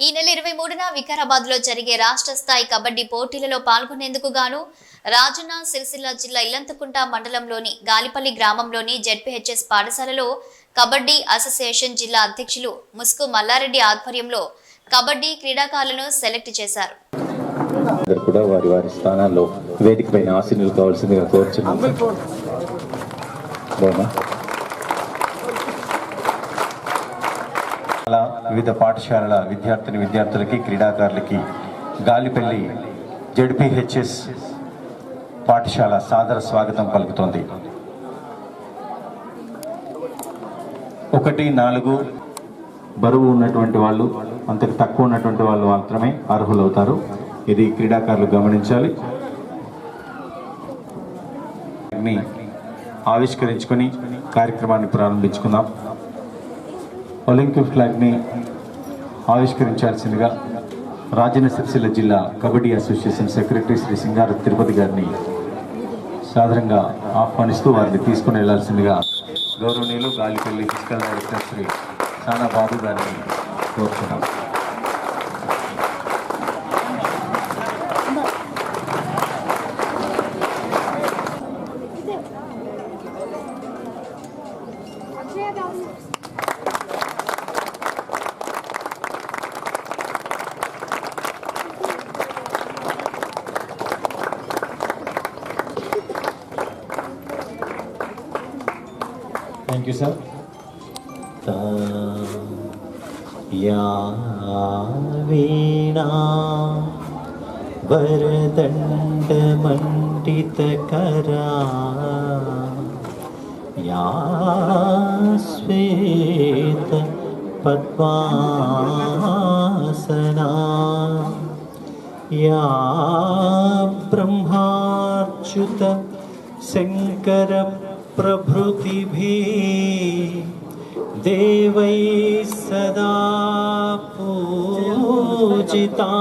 ఈ నెల 23న వికారాబాద్ లో జరిగే రాష్ట్ర స్థాయి కబడ్డీ పోటీలలో పాల్గొనేందుకు గాను రాజన్న సిరిసిల్ల జిల్లా ఇల్లంతకుంట మండలంలోని గాలిపల్లి గ్రామంలోని జెడ్పీహెచ్ఎస్ పాఠశాలలో కబడ్డీ అసోసియేషన్ జిల్లా అధ్యక్షులు ముస్కు మల్లారెడ్డి ఆధ్వర్యంలో కబడ్డీ క్రీడాకారులను సెలెక్ట్ చేశారు. కూడా వారి వారి స్థానాల్లో వేదికపైన ఆశీనులు కావాల్సిందిగా కోరుచున్నాను. వివిధ పాఠశాలల విద్యార్థులకి క్రీడాకారులకి గాలిపల్లి జెడ్పీహెచ్ఎస్ పాఠశాల సాదర స్వాగతం పలుకుతోంది. 1-4 బరువు ఉన్నటువంటి వాళ్ళు, అంతకు తక్కువ ఉన్నటువంటి వాళ్ళు మాత్రమే అర్హులవుతారు. ఇది క్రీడాకారులు గమనించాలి. ఆవిష్కరించుకొని కార్యక్రమాన్ని ప్రారంభించుకుందాం. ఒలింపిక్ ఫ్లాగ్ని ఆవిష్కరించాల్సిందిగా రాజన్న సిరిసిల్ల జిల్లా కబడ్డీ అసోసియేషన్ సెక్రటరీ శ్రీ సింగారు తిరుపతి గారిని సాధారణంగా ఆహ్వానిస్తూ వారిని తీసుకుని వెళ్లాల్సిందిగా గౌరవనీయులు గాలిపల్లి ఫిజికల్ డైరెక్టర్ శ్రీ సానా బాబు గారిని కోరుతున్నాం. Thank you, sir. Ya veena varadanda mandita kara ya sveta padmasana ya brahmarchuta shankara प्रभृतिभिः देवै सदा पूजिता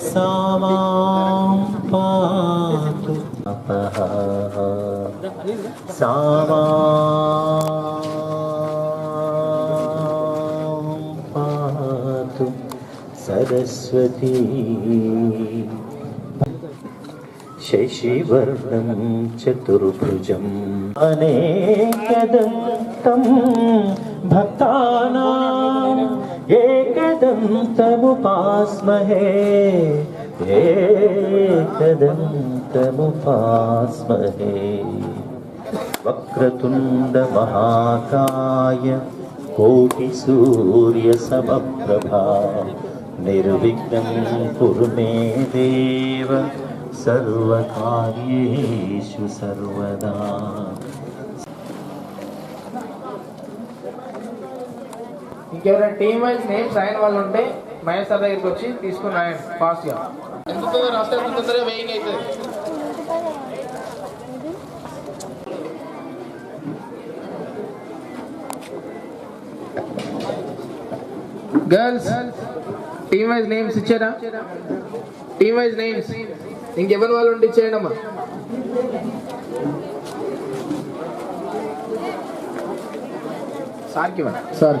सा मां पातु सा मां पातु सरस्वती शशिवर्णं चतुर्भुजम् अनेकदन्तं भक्तानां एकदन्तमुपास्महे एकदन्तमुपास्महे वक्रतुण्डमहाकाय कोटिसूर्यसमप्रभा निर्विघ्नं कुरु मे देव सर्वकार्येषु सर्वदा. ఇంకెవరైనా టీమ్ వైజ్ నేమ్స్ అయిన వాళ్ళు ఉంటే మహేష్ సార్ దగ్గరికి వచ్చి తీసుకుని రాయండి ఫాస్ట్గా. ఎంత రాస్తే తొందరగా వెయింగ్ అవుతుంది. గర్ల్స్ టీమ్ వైజ్ నేమ్స్ ఇచ్చారా? టీమ్ వైజ్ నేమ్స్ ఇంకెవరి వాళ్ళు ఉండి ఇచ్చేయండి అమ్మా. సార్కి సార్